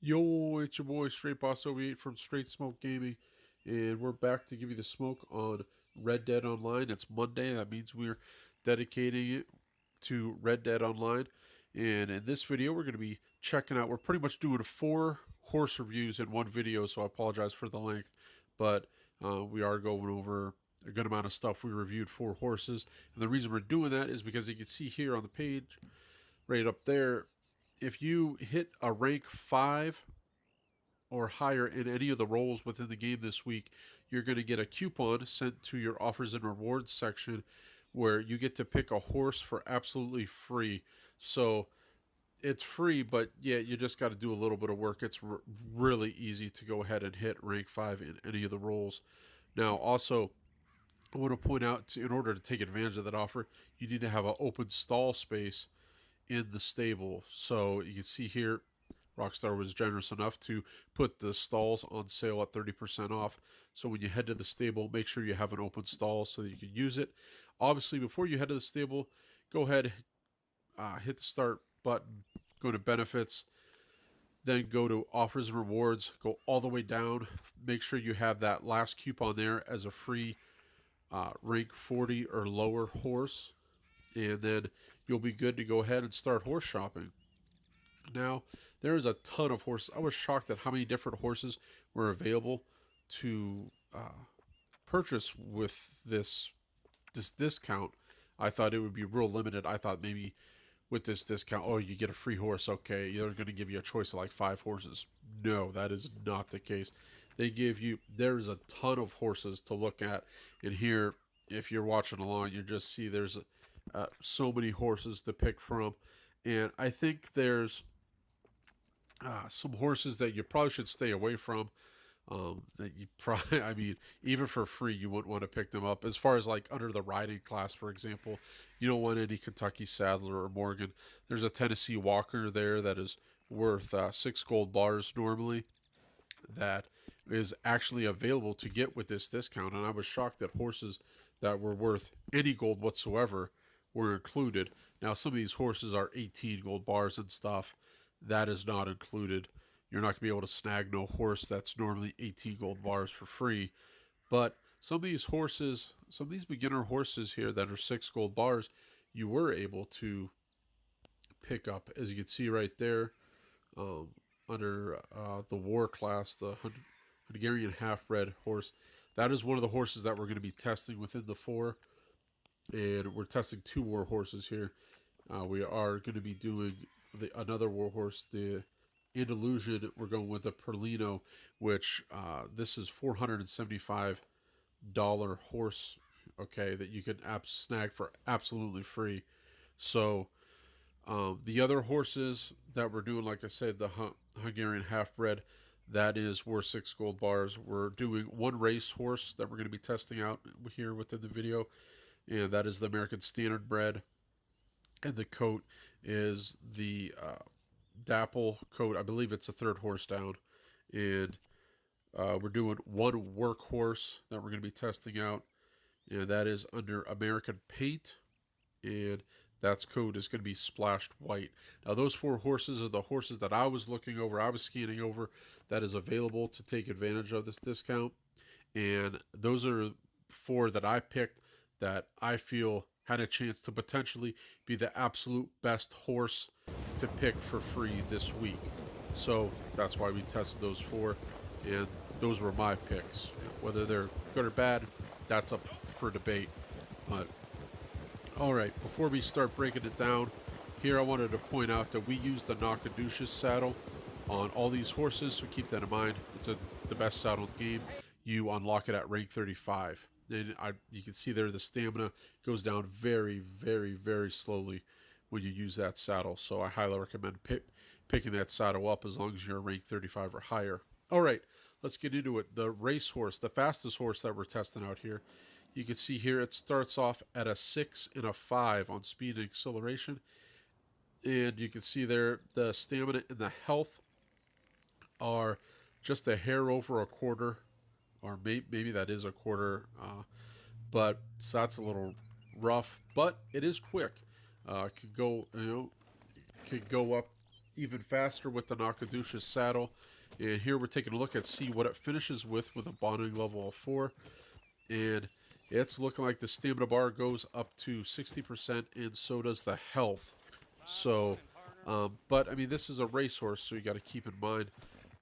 Yo, it's your boy Straight Boss 08 from Straight Smoke Gaming, and we're back to give you the smoke on Red Dead Online. It's Monday, that means we're dedicating it to Red Dead Online. And in this video, we're going to be checking out, we're pretty much doing 4 horse reviews in one video, so I apologize for the length, but we are going over a good amount of stuff. We reviewed 4 horses, and the reason we're doing that is because you can see here on the page, right up there, if you hit a rank 5 or higher in any of the roles within the game this week, you're going to get a coupon sent to your offers and rewards section where you get to pick a horse for absolutely free. So it's free, but yeah, you just got to do a little bit of work. It's really easy to go ahead and hit rank 5 in any of the roles. Now, also, I want to point out, in order to take advantage of that offer, you need to have an open stall space in the stable. So you can see here, Rockstar was generous enough to put the stalls on sale at 30% off. So when you head to the stable, make sure you have an open stall so that you can use it. Obviously, before you head to the stable, go ahead, hit the start button, go to benefits, then go to offers and rewards, go all the way down. Make sure you have that last coupon there as a free rank 40 or lower horse, and then you'll be good to go ahead and start horse shopping. Now, there is a ton of horses. I was shocked at how many different horses were available to purchase with this discount. I thought it would be real limited. I thought maybe with this discount, oh, you get a free horse. Okay, they're going to give you a choice of like 5 horses. No, that is not the case. There's a ton of horses to look at. And here, if you're watching along, you just see there's so many horses to pick from. And I think there's some horses that you probably should stay away from. That you probably, I mean, even for free, you wouldn't want to pick them up. As far as like under the riding class, for example, you don't want any Kentucky Saddler or Morgan. There's a Tennessee Walker there that is worth 6 gold bars normally. That is actually available to get with this discount, and I was shocked that horses that were worth any gold whatsoever were included. Now, some of these horses are 18 gold bars and stuff. That is not included. You're not going to be able to snag no horse that's normally 18 gold bars for free. But some of these horses, some of these beginner horses here that are 6 gold bars, you were able to pick up, as you can see right there, under the war class, the Hungarian half-bred horse. That is one of the horses that we're going to be testing within the 4. And we're testing 2 war horses here. We are going to be doing another war horse, the Andalusian. We're going with the Perlino, which this is $475 horse, okay, that you can snag for absolutely free. So the other horses that we're doing, like I said, the Hungarian half-bred, that is worth 6 gold bars. We're doing 1 race horse that we're going to be testing out here within the video, and that is the American Standard bred. And the coat is the Dapple coat. I believe it's the 3rd horse down. And we're doing 1 workhorse that we're going to be testing out, and that is under American Paint, and that's coat is going to be splashed white. Now, those 4 horses are the horses that I was looking over, I was scanning over, that is available to take advantage of this discount. And those are 4 that I picked that I feel had a chance to potentially be the absolute best horse to pick for free this week. So that's why we tested those 4, and those were my picks. Whether they're good or bad, that's up for debate. But all right, before we start breaking it down, here I wanted to point out that we used the Nacogdoches saddle on all these horses, so keep that in mind. It's the best saddle in the game. You unlock it at rank 35. And you can see there the stamina goes down very, very, very slowly when you use that saddle. So I highly recommend picking that saddle up as long as you're rank 35 or higher. All right, let's get into it. The race horse, the fastest horse that we're testing out here, you can see here it starts off at a 6 and a 5 on speed and acceleration. And you can see there the stamina and the health are just a hair over a quarter, or maybe that is a quarter, but so that's a little rough, but it is quick. Could go up even faster with the Nakadusha saddle. And here we're taking a look at see what it finishes with a bonding level of 4. And it's looking like the stamina bar goes up to 60%, and so does the health. So, but I mean, this is a racehorse, so you got to keep in mind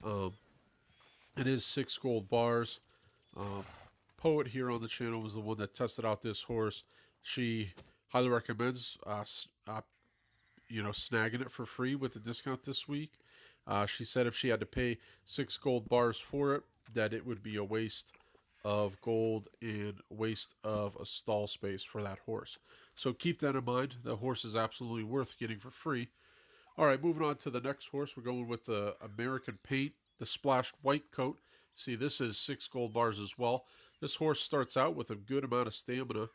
um, it is 6 gold bars. Um, Poet here on the channel was the one that tested out this horse. She highly recommends snagging it for free with the discount this week. She said if she had to pay 6 gold bars for it, that it would be a waste of gold and waste of a stall space for that horse. So keep that in mind. The horse is absolutely worth getting for free. All right, moving on to the next horse. We're going with the American Paint, the splashed white coat. See, this is 6 gold bars as well. This horse starts out with a good amount of stamina,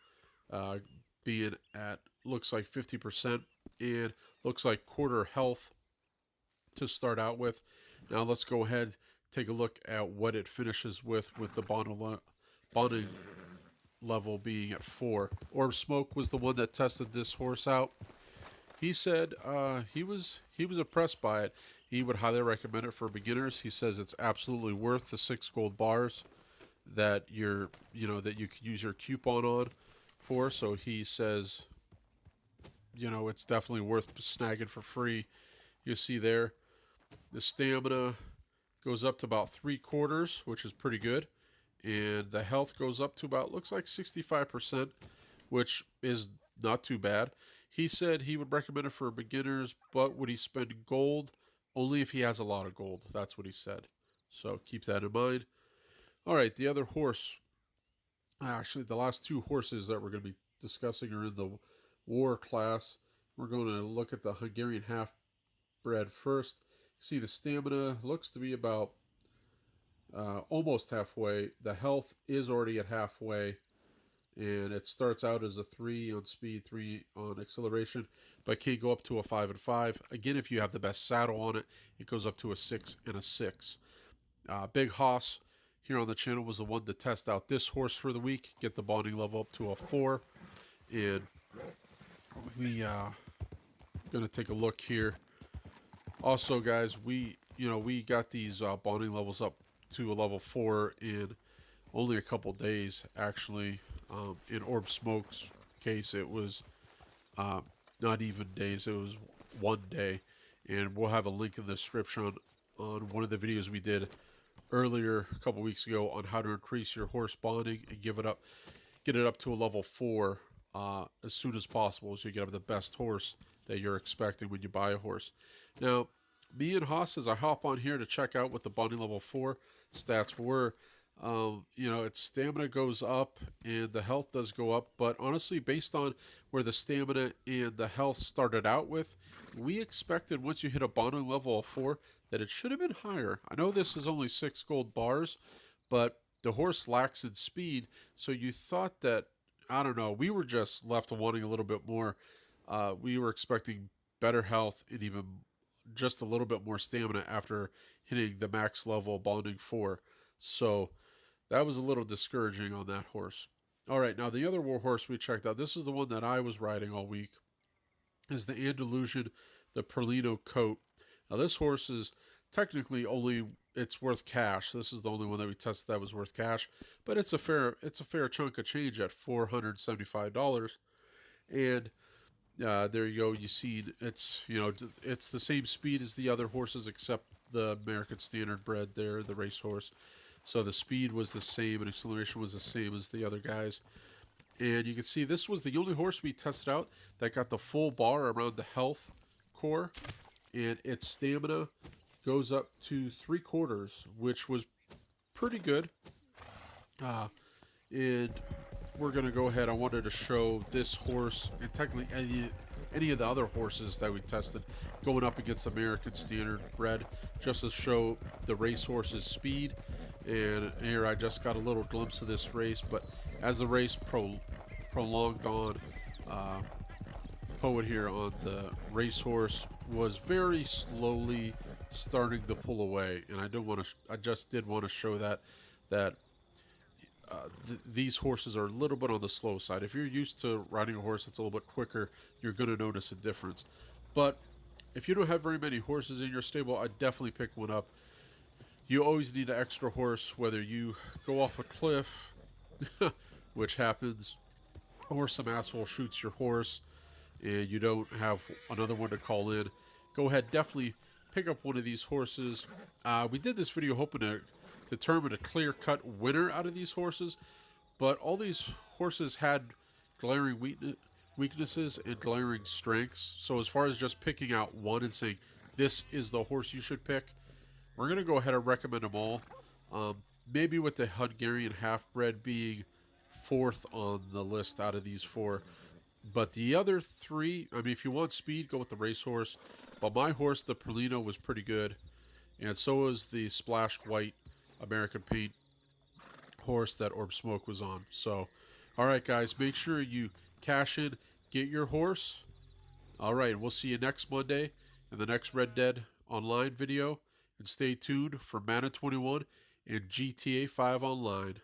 being at looks like 50% and looks like quarter health to start out with. Now let's go ahead, take a look at what it finishes with the bonding level being at 4. Orb Smoke was the one that tested this horse out. He said he was impressed by it. He would highly recommend it for beginners. He says it's absolutely worth the 6 gold bars that that you could use your coupon on for. So he says, it's definitely worth snagging for free. You see there, the stamina goes up to about 3/4, which is pretty good, and the health goes up to about looks like 65%, which is not too bad. He said he would recommend it for beginners, but would he spend gold? Only if he has a lot of gold. That's what he said. So keep that in mind. All right, the other horse, actually the last 2 horses that we're going to be discussing are in the war class. We're going to look at the Hungarian half-bred first. See, the stamina looks to be about almost halfway. The health is already at halfway. And it starts out as a 3 on speed, 3 on acceleration, but can go up to a 5 and 5. Again, if you have the best saddle on it, it goes up to a 6 and a 6. Big Hoss here on the channel was the one to test out this horse for the week, get the bonding level up to a 4. And we going to take a look here. Also, guys, we got these bonding levels up to a level 4 in only a couple days, actually. In Orb Smoke's case, it was not even days, it was 1 day. And we'll have a link in the description on one of the videos we did earlier a couple weeks ago on how to increase your horse bonding and get it up to a level 4 as soon as possible, so you can have the best horse that you're expecting when you buy a horse. Now, me and Haas, as I hop on here to check out what the bonding level 4 stats were, its stamina goes up and the health does go up, but honestly, based on where the stamina and the health started out with, we expected once you hit a bonding level of 4 that it should have been higher. I know this is only 6 gold bars, but the horse lacks in speed, so you thought that, I don't know, we were just left wanting a little bit more. We were expecting better health and even just a little bit more stamina after hitting the max level bonding 4. So that was a little discouraging on that horse. All right, now the other war horse we checked out, this is the one that I was riding all week, is the Andalusian, the Perlino coat. Now this horse is technically it's worth cash. This is the only one that we tested that was worth cash, but it's a fair chunk of change at $475. And there you go. You see, it's the same speed as the other horses except the American Standard bred there, the racehorse. So the speed was the same and acceleration was the same as the other guys. And you can see this was the only horse we tested out that got the full bar around the health core. And its stamina goes up to 3/4, which was pretty good. And we're going to go ahead. I wanted to show this horse and technically any of the other horses that we tested going up against American Standard bred, just to show the racehorse's speed. And here I just got a little glimpse of this race, but as the race prolonged on, Poet here on the racehorse was very slowly starting to pull away, and I just did want to show that these horses are a little bit on the slow side. If you're used to riding a horse that's a little bit quicker, you're going to notice a difference. But if you don't have very many horses in your stable, I'd definitely pick one up. You always need an extra horse, whether you go off a cliff, which happens, or some asshole shoots your horse and you don't have another one to call in. Go ahead, definitely pick up one of these horses. We did this video hoping to determine a clear-cut winner out of these horses, but all these horses had glaring weaknesses and glaring strengths. So as far as just picking out one and saying, this is the horse you should pick, we're going to go ahead and recommend them all. Maybe with the Hungarian half-bred being fourth on the list out of these four. But the other three, I mean, if you want speed, go with the racehorse. But my horse, the Perlino, was pretty good. And so was the splashed white American paint horse that Orb Smoke was on. So, all right, guys, make sure you cash in, get your horse. All right, we'll see you next Monday in the next Red Dead Online video. And stay tuned for Mana 21 and GTA 5 Online.